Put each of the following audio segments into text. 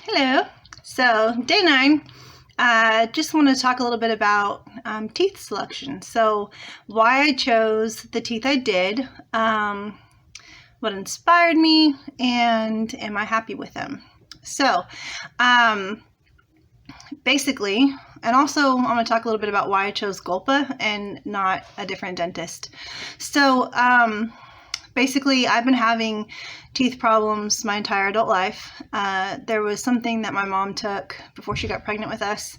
Hello. So, day 9, just want to talk a little bit about teeth selection. So, why I chose the teeth I did, what inspired me, and am I happy with them? So, basically, and also I'm going to talk a little bit about why I chose Golpa and not a different dentist. So, basically, I've been having teeth problems my entire adult life. There was something that my mom took before she got pregnant with us,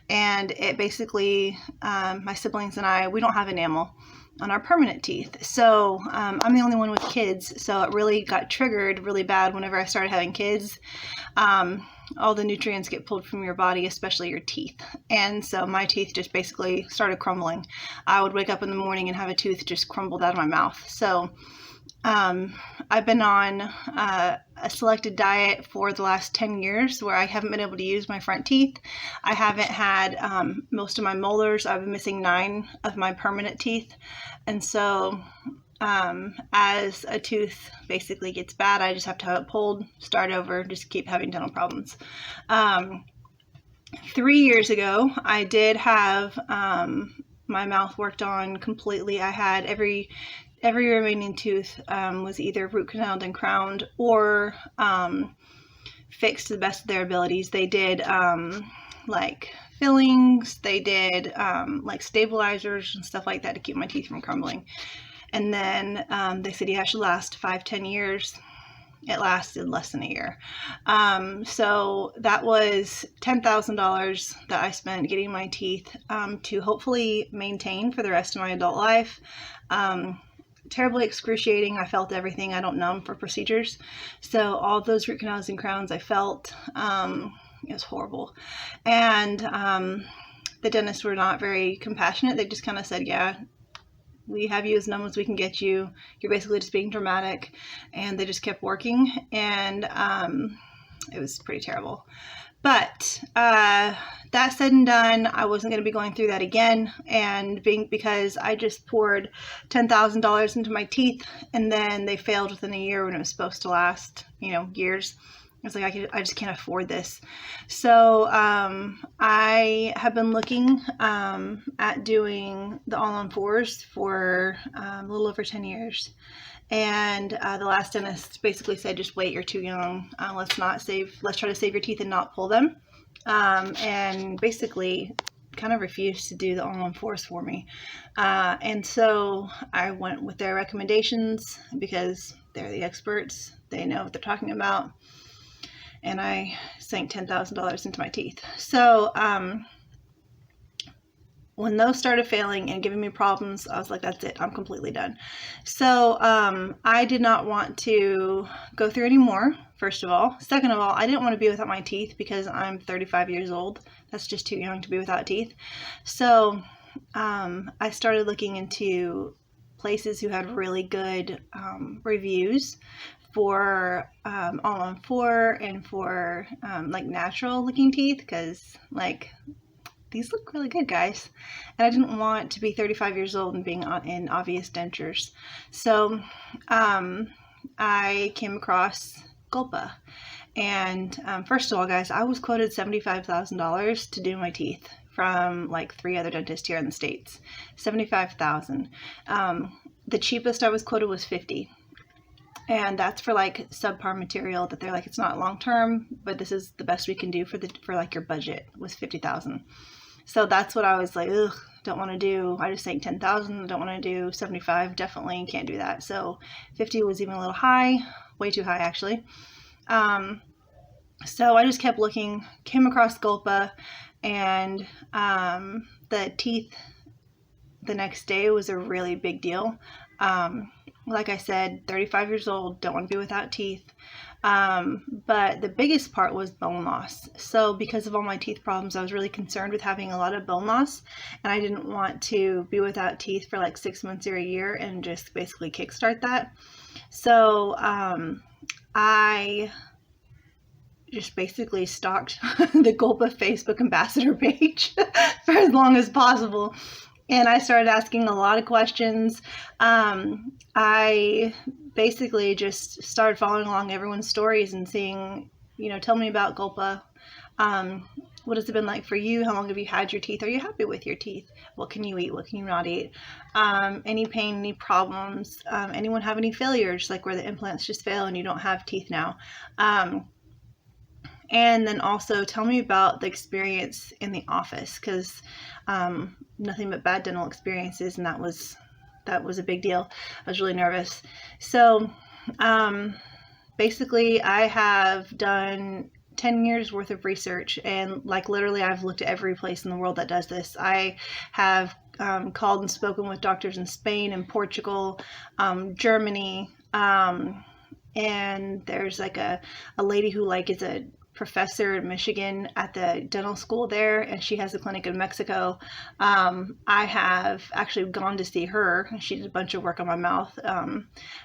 and it basically, my siblings and I, we don't have enamel on our permanent teeth. So I'm the only one with kids, so it really got triggered really bad whenever I started having kids. All the nutrients get pulled from your body, especially your teeth. And so my teeth just basically started crumbling. I would wake up in the morning and have a tooth just crumbled out of my mouth. So I've been on a selected diet for the last 10 years where I haven't been able to use my front teeth. I haven't had most of my molars. I've been missing 9 of my permanent teeth. And so as a tooth basically gets bad, I just have to have it pulled, start over, just keep having dental problems. 3 years ago, I did have my mouth worked on completely. I had every remaining tooth was either root canaled and crowned or fixed to the best of their abilities. They did like fillings, they did like stabilizers and stuff like that to keep my teeth from crumbling. And then they said, yeah, it should last 5-10 years. It lasted less than a year. So that was $10,000 that I spent getting my teeth to hopefully maintain for the rest of my adult life. Terribly excruciating. I felt everything. I don't numb for procedures. So all those root canals and crowns I felt, it was horrible. And the dentists were not very compassionate. They just kind of said, yeah, we have you as numb as we can get you. You're basically just being dramatic. And they just kept working. And it was pretty terrible. But that said and done, I wasn't going to be going through that again. And because I just poured $10,000 into my teeth, and then they failed within a year when it was supposed to last, years. I was like, I just can't afford this. So I have been looking at doing the all-on-4s for a little over 10 years. And the last dentist basically said, just wait, you're too young. Let's try to save your teeth and not pull them. And basically kind of refused to do the all-on-4s for me. And so I went with their recommendations because they're the experts. They know what they're talking about. And I sank $10,000 into my teeth. So when those started failing and giving me problems, I was like, that's it. I'm completely done. So I did not want to go through anymore, first of all. Second of all, I didn't want to be without my teeth because I'm 35 years old. That's just too young to be without teeth. So I started looking into places who had really good reviews for all-on-4 and for like natural looking teeth, because like these look really good, guys. And I didn't want to be 35 years old and being in obvious dentures. So I came across Golpa. And first of all, guys, I was quoted $75,000 to do my teeth from like 3 other dentists here in the States. $75,000. The cheapest I was quoted was $50,000. And that's for like subpar material that they're like, it's not long term, but this is the best we can do for like your budget, was $50,000. So that's what I was like, ugh, don't want to do. I just think 10,000, don't want to do 75, definitely can't do that. So 50 was even a little high, way too high actually. So I just kept looking, came across Golpa, and the teeth the next day was a really big deal. Like I said, 35 years old, don't want to be without teeth. But the biggest part was bone loss. So because of all my teeth problems, I was really concerned with having a lot of bone loss, and I didn't want to be without teeth for like 6 months or a year and just basically kickstart that. So I just basically stalked the Golpa Facebook ambassador page for as long as possible. And I started asking a lot of questions. I basically just started following along everyone's stories and seeing, tell me about Golpa. What has it been like for you? How long have you had your teeth? Are you happy with your teeth? What can you eat? What can you not eat? Any pain, any problems? Anyone have any failures, like where the implants just fail and you don't have teeth now? And then also tell me about the experience in the office, because nothing but bad dental experiences, and that was a big deal. I was really nervous. So basically, I have done 10 years worth of research, and like literally I've looked at every place in the world that does this. I have called and spoken with doctors in Spain and Portugal, Germany, and there's like a lady who like is a professor in Michigan at the dental school there, and she has a clinic in Mexico. I have actually gone to see her. She did a bunch of work on my mouth.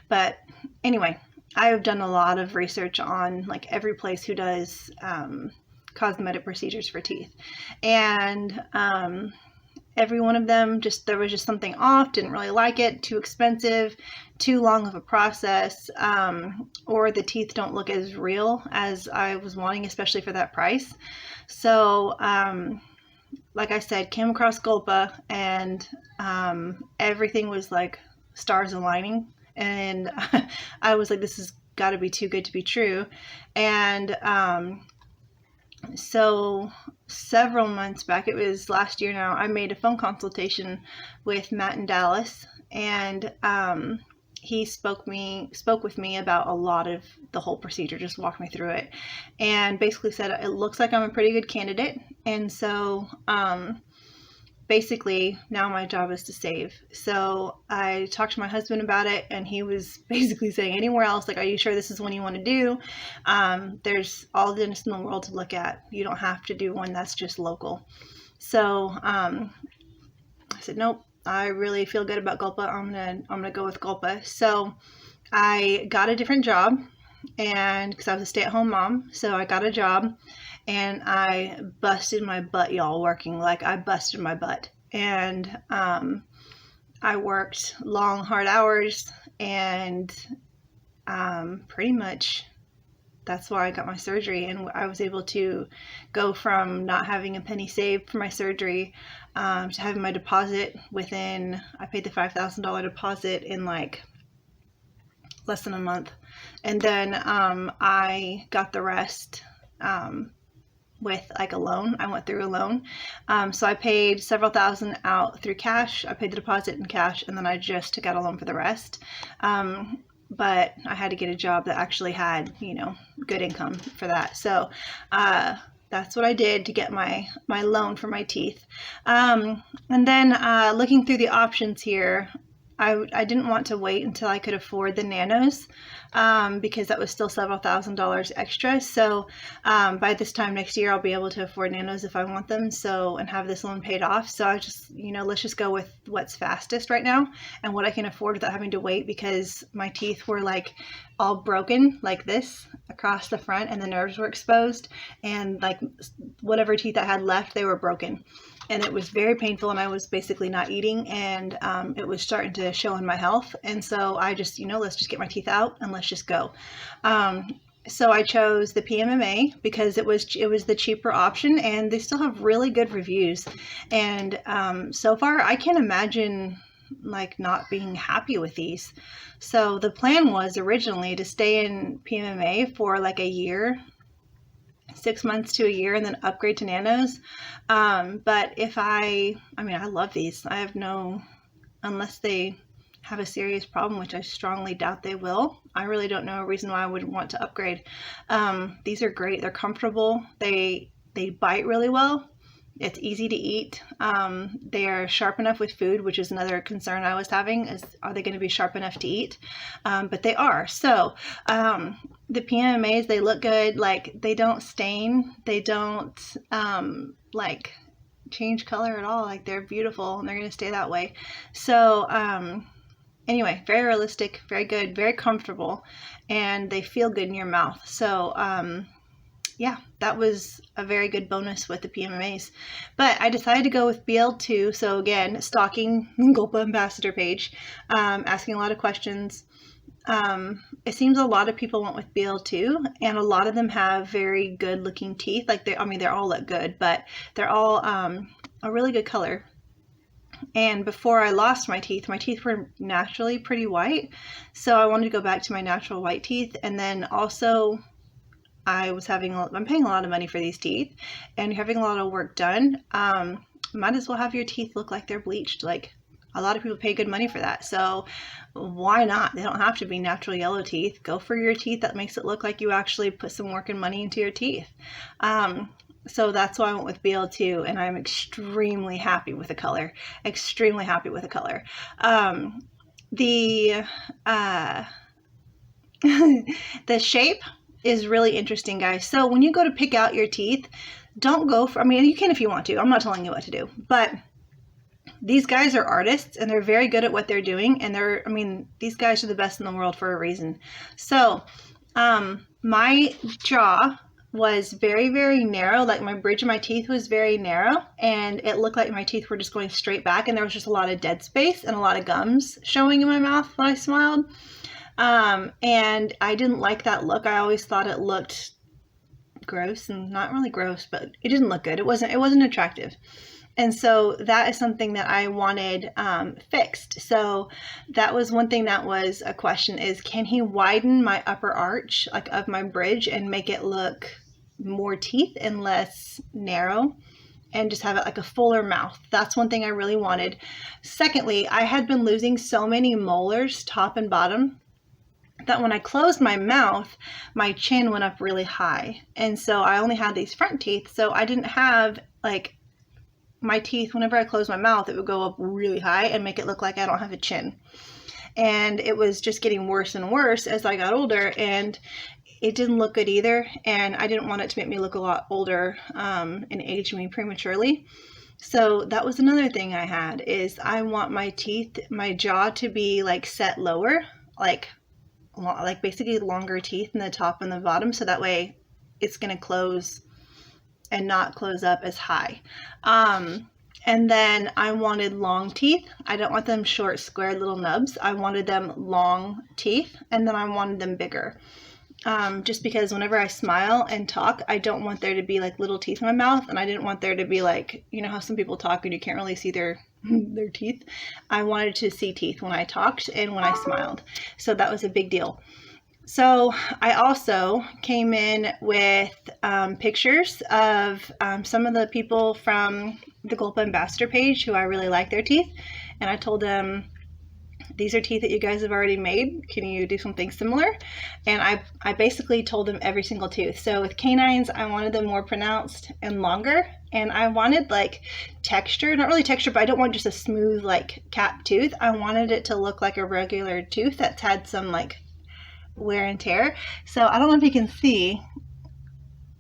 But anyway, I have done a lot of research on like every place who does cosmetic procedures for teeth, and every one of them, there was just something off. Didn't really like it. Too expensive, too long of a process, or the teeth don't look as real as I was wanting, especially for that price. So like I said, came across Golpa, and everything was like stars aligning, and I was like, this has got to be too good to be true. And so several months back, it was last year now, I made a phone consultation with Matt in Dallas, and he spoke with me about a lot of the whole procedure, just walked me through it, and basically said it looks like I'm a pretty good candidate. And so basically now my job is to save. So I talked to my husband about it, and he was basically saying, anywhere else, like, are you sure this is one you want to do? There's all the dentists in the world to look at. You don't have to do one that's just local. So I said, nope, I really feel good about Golpa. I'm gonna go with Golpa. So I got a different job, and because I was a stay-at-home mom, so I got a job, and I busted my butt, y'all, working. Like, I busted my butt. And I worked long, hard hours, and pretty much that's why I got my surgery. And I was able to go from not having a penny saved for my surgery to having my deposit I paid the $5,000 deposit in like less than a month. And then I got the rest with like a loan. I went through a loan. So I paid several thousand out through cash. I paid the deposit in cash, and then I just took out a loan for the rest. But I had to get a job that actually had, good income for that. So that's what I did to get my loan for my teeth. And then looking through the options here, I didn't want to wait until I could afford the nanos, because that was still several $1,000s extra. So by this time next year, I'll be able to afford nanos if I want them, and have this loan paid off. So I just, let's just go with what's fastest right now and what I can afford without having to wait, because my teeth were like all broken like this across the front, and the nerves were exposed, and like whatever teeth I had left, they were broken. And it was very painful, and I was basically not eating, and it was starting to show in my health. And so I just, let's just get my teeth out and let's just go. So I chose the PMMA because it was the cheaper option, and they still have really good reviews. And so far, I can't imagine like not being happy with these. So the plan was originally to stay in PMMA for like a year, 6 months to a year, and then upgrade to nanos. But if I love these. I have unless they have a serious problem, which I strongly doubt they will. I really don't know a reason why I would want to upgrade. These are great. They're comfortable. They bite really well. It's easy to eat. They are sharp enough with food, which is another concern I was having, is are they going to be sharp enough to eat? But they are. So the PMMAs, they look good. Like, they don't stain. They don't like change color at all. Like, they're beautiful, and they're going to stay that way. So anyway, very realistic, very good, very comfortable, and they feel good in your mouth. So yeah, that was a very good bonus with the PMMAs. But I decided to go with BL2. So again, stalking Golpa ambassador page, asking a lot of questions. it seems a lot of people went with BL2, and a lot of them have very good looking teeth. Like they all look good, but they're all a really good color. And before I lost my teeth were naturally pretty white. So I wanted to go back to my natural white teeth. And then also I'm paying a lot of money for these teeth and having a lot of work done. Might as well have your teeth look like they're bleached. Like, a lot of people pay good money for that. So why not? They don't have to be natural yellow teeth. Go for your teeth that makes it look like you actually put some work and money into your teeth. So that's why I went with BL2, and I'm extremely happy with the color. Extremely happy with the color. The shape is really interesting, guys. So when you go to pick out your teeth, don't go for, you can if you want to. I'm not telling you what to do, but these guys are artists and they're very good at what they're doing. And these guys are the best in the world for a reason. So, my jaw was very, very narrow. Like, my bridge of my teeth was very narrow, and it looked like my teeth were just going straight back, and there was just a lot of dead space and a lot of gums showing in my mouth when I smiled. And I didn't like that look. I always thought it looked gross, and not really gross, but it didn't look good. It wasn't attractive. And so that is something that I wanted fixed. So that was one thing that was a question, is can he widen my upper arch, like, of my bridge, and make it look more teeth and less narrow, and just have it like a fuller mouth? That's one thing I really wanted. Secondly, I had been losing so many molars, top and bottom, that when I closed my mouth, my chin went up really high. And so I only had these front teeth, so I didn't have, like, my teeth, whenever I closed my mouth, it would go up really high and make it look like I don't have a chin. And it was just getting worse and worse as I got older, and it didn't look good either. And I didn't want it to make me look a lot older and age me prematurely. So that was another thing I had, is I want my teeth, my jaw to be like set lower, like basically longer teeth in the top and the bottom, so that way it's going to close and not close up as high. And then I wanted long teeth. I don't want them short, square little nubs. I wanted them long teeth, and then I wanted them bigger. Just because whenever I smile and talk, I don't want there to be like little teeth in my mouth, and I didn't want there to be like, you know how some people talk and you can't really see their teeth. I wanted to see teeth when I talked and when I smiled. So that was a big deal. So I also came in with pictures of some of the people from the Golpa Ambassador page who I really like their teeth. And I told them, these are teeth that you guys have already made. Can you do something similar? And I basically told them every single tooth. So with canines, I wanted them more pronounced and longer. And I wanted like texture, not really texture, but I don't want just a smooth like cap tooth. I wanted it to look like a regular tooth that's had some like wear and tear. So I don't know if you can see,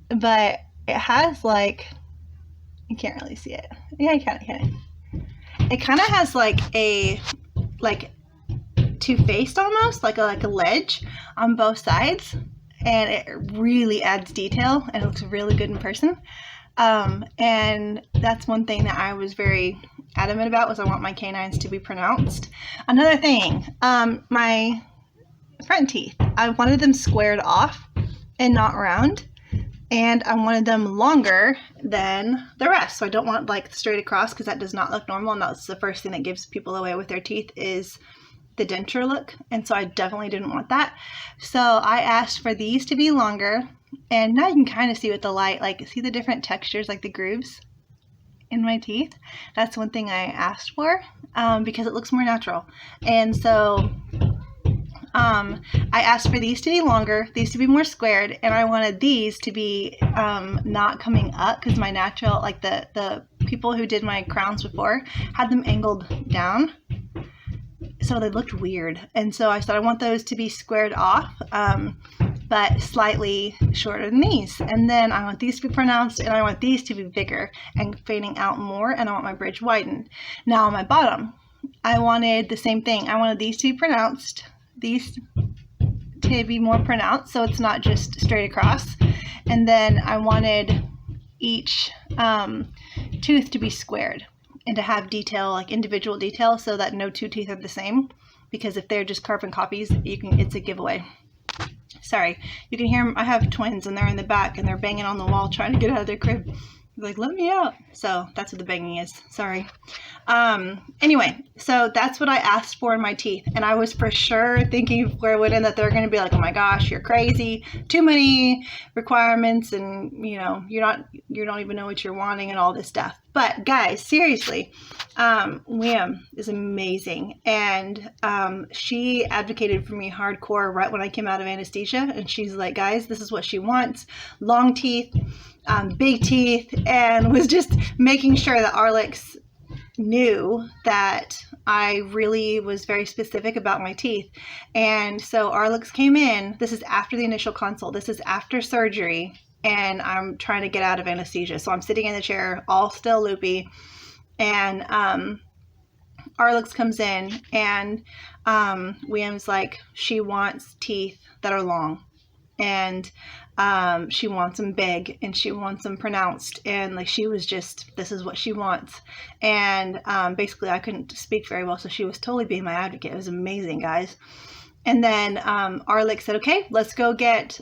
but it has like, you can't really see it. Yeah, you can. It kind of has like a two-faced almost, like a ledge on both sides, and it really adds detail and it looks really good in person. And that's one thing that I was very adamant about, was I want my canines to be pronounced. Another thing, my front teeth, I wanted them squared off and not round, and I wanted them longer than the rest. So I don't want like straight across, because that does not look normal, and that's the first thing that gives people away with their teeth is the denture look. And so I definitely didn't want that. So I asked for these to be longer, and now you can kind of see with the light, like see the different textures, like the grooves in my teeth. That's one thing I asked for, because it looks more natural. And so I asked for these to be longer, these to be more squared, and I wanted these to be not coming up, because my natural, like the people who did my crowns before had them angled down, so they looked weird. And so I said I want those to be squared off, but slightly shorter than these. And then I want these to be pronounced, and I want these to be bigger and fading out more, and I want my bridge widened. Now on my bottom, I wanted the same thing. I wanted these to be pronounced, these to be more pronounced, so it's not just straight across. And then I wanted each tooth to be squared and to have detail, like individual detail, so that no two teeth are the same. because if they're just carbon copies, it's a giveaway. Sorry, you can hear them. I have twins and they're in the back and they're banging on the wall trying to get out of their crib. They're like, let me out. So that's what the banging is. Sorry. Anyway, so that's what I asked for in my teeth. And I was for sure thinking before I went in that they're going to be like, oh my gosh, you're crazy. Too many requirements. And you don't even know what you're wanting and all this stuff. But guys, seriously, Liam is amazing. And she advocated for me hardcore right when I came out of anesthesia. And she's like, guys, this is what she wants. Long teeth, big teeth, and was just making sure that Arlex knew that I really was very specific about my teeth. And so Arlex came in. This is after the initial consult. This is after surgery. And I'm trying to get out of anesthesia. So I'm sitting in the chair, all still loopy. And Arlex comes in and Liam's like, she wants teeth that are long. And she wants them big and she wants them pronounced. And like, she was just, this is what she wants. And basically I couldn't speak very well. So she was totally being my advocate. It was amazing, guys. And then Arlex said, okay, let's go get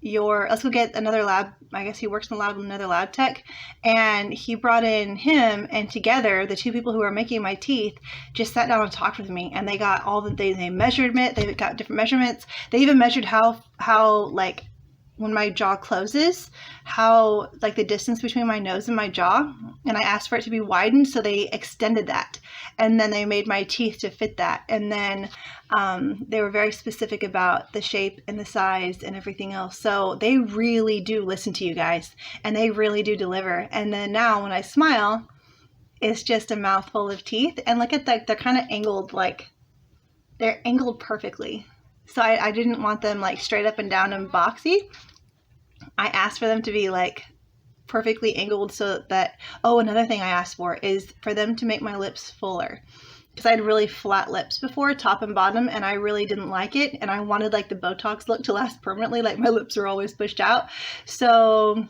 another lab. I guess he works in the lab with another lab tech, and he brought in him, and together the two people who are making my teeth just sat down and talked with me, and they got all they measured it. They got different measurements. They even measured how like when my jaw closes, how like the distance between my nose and my jaw, and I asked for it to be widened, so they extended that, and then they made my teeth to fit that, and then they were very specific about the shape and the size and everything else. So they really do listen to you guys, and they really do deliver. And then now when I smile, it's just a mouthful of teeth, and look at that, they're kind of angled, like they're angled perfectly. So I didn't want them like straight up and down and boxy. I asked for them to be like perfectly angled so that, another thing I asked for is for them to make my lips fuller. Because I had really flat lips before, top and bottom, and I really didn't like it. And I wanted like the Botox look to last permanently, like my lips were always pushed out. So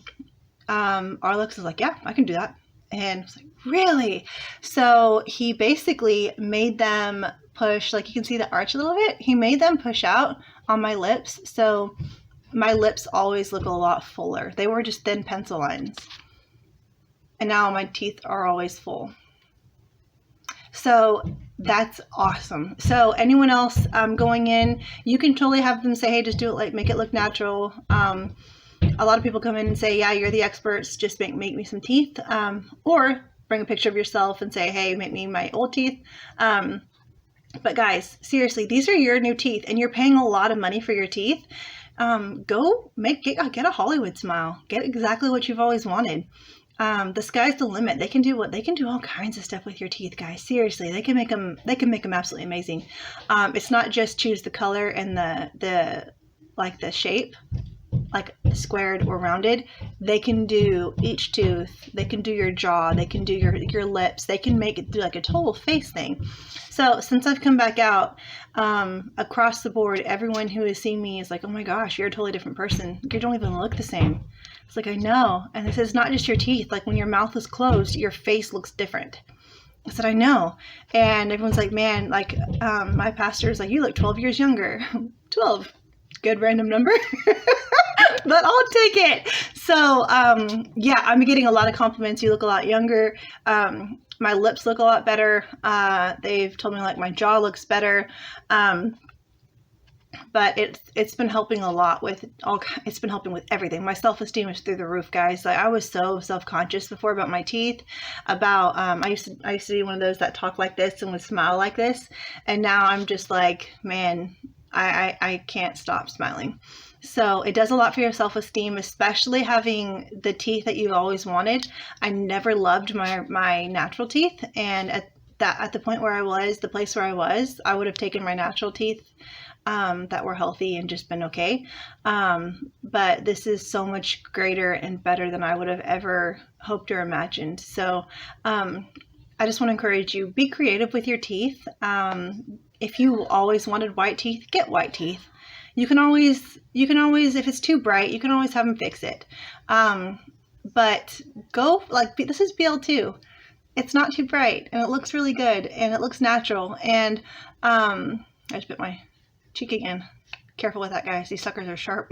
Arlex was like, yeah, I can do that. And I was like, really? So he basically made them push, like you can see the arch a little bit. He made them push out on my lips. So my lips always look a lot fuller. They were just thin pencil lines. And now my teeth are always full. So that's awesome. So anyone else going in, you can totally have them say, hey, just do it, like make it look natural. A lot of people come in and say, yeah, you're the experts, just make me some teeth. Or bring a picture of yourself and say, hey, make me my old teeth. But guys, seriously, these are your new teeth and you're paying a lot of money for your teeth. Go get a Hollywood smile. Get exactly what you've always wanted. The sky's the limit. They can do all kinds of stuff with your teeth, guys. Seriously, they can make them absolutely amazing. It's not just choose the color and the shape, like squared or rounded. They can do each tooth. They can do your jaw. They can do your lips. They can make it do like a total face thing. So since I've come back out, across the board, everyone who has seen me is like, oh my gosh, you're a totally different person. You don't even look the same. It's like, I know. And it says, not just your teeth. Like when your mouth is closed, your face looks different. I said, I know. And everyone's like, man, like my pastor is like, you look 12 years younger. 12. Good random number. But I'll take it. So yeah, I'm getting a lot of compliments. You look a lot younger. My lips look a lot better. They've told me like my jaw looks better. But it's been helping a lot with it's been helping with everything. My self-esteem is through the roof, guys. Like I was so self-conscious before about my teeth, about I used to be one of those that talk like this and would smile like this, and now I'm just like, man, I can't stop smiling. So it does a lot for your self-esteem, especially having the teeth that you always wanted. I never loved my natural teeth, and at the point where I was, the place where I was, I would have taken my natural teeth that were healthy and just been okay. But this is so much greater and better than I would have ever hoped or imagined. So I just want to encourage you, be creative with your teeth. If you always wanted white teeth, get white teeth. You can always, if it's too bright, you can always have them fix it. But go, like, this is BL2. it's not too bright, and it looks really good, and it looks natural. And I just bit my cheek again. Careful with that, guys. These suckers are sharp.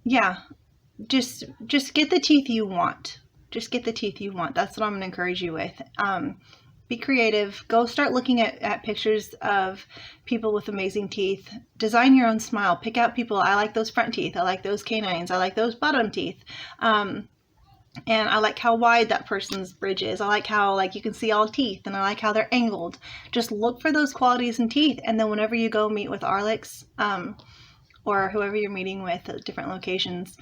Yeah, just get the teeth you want. Just get the teeth you want. That's what I'm going to encourage you with. Be creative. Go start looking at pictures of people with amazing teeth. Design your own smile. Pick out people. I like those front teeth. I like those canines. I like those bottom teeth. And I like how wide that person's bridge is. I like how you can see all teeth, and I like how they're angled. Just look for those qualities in teeth, and then whenever you go meet with Arlex, or whoever you're meeting with at different locations,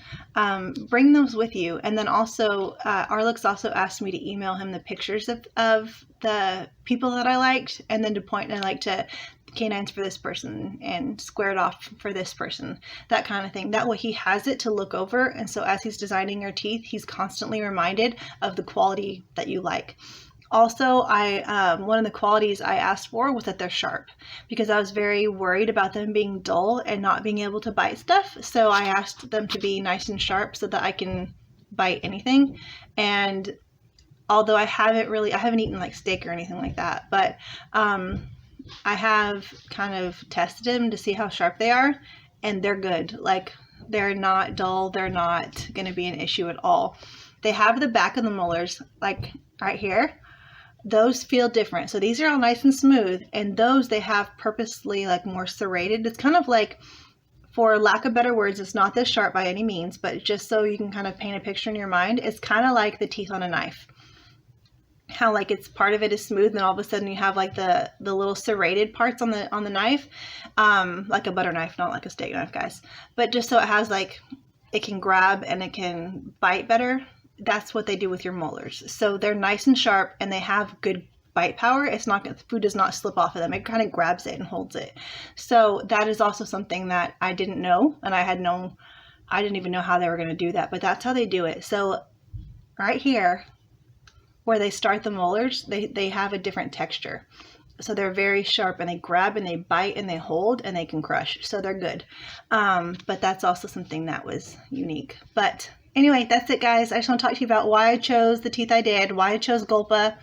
bring those with you. And then also, Arlex also asked me to email him the pictures of the people that I liked, and then to point to canines for this person and squared off for this person, that kind of thing. That way he has it to look over, and so as he's designing your teeth, he's constantly reminded of the quality that you like. Also, one of the qualities I asked for was that they're sharp, because I was very worried about them being dull and not being able to bite stuff. So I asked them to be nice and sharp so that I can bite anything. And although I haven't eaten like steak or anything like that, but I have kind of tested them to see how sharp they are, and they're good. Like, they're not dull. They're not going to be an issue at all. They have the back of the molars, like right here. Those feel different. So these are all nice and smooth, and those they have purposely like more serrated. It's kind of like, for lack of better words, it's not this sharp by any means, but just so you can kind of paint a picture in your mind, it's kind of like the teeth on a knife. How like it's part of it is smooth, and all of a sudden you have like the little serrated parts on the knife, like a butter knife, not like a steak knife, guys. But just so it has like, it can grab and it can bite better. That's what they do with your molars. So they're nice and sharp, and they have good bite power. It's not, food does not slip off of them. It kind of grabs it and holds it. So that is also something that I didn't know, and I didn't even know how they were going to do that, but that's how they do it. So right here, where they start the molars, they have a different texture. So they're very sharp, and they grab and they bite and they hold and they can crush. So they're good. But that's also something that was unique. But anyway, that's it, guys. I just want to talk to you about why I chose the teeth I did, why I chose Golpa,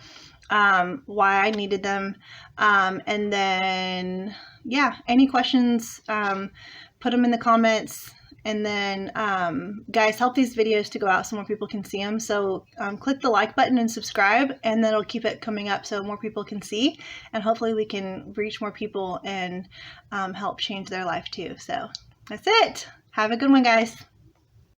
why I needed them. And then, yeah, any questions, put them in the comments. And then, guys, help these videos to go out so more people can see them. So click the like button and subscribe, and then it'll keep it coming up so more people can see. And hopefully we can reach more people and help change their life too. So that's it. Have a good one, guys.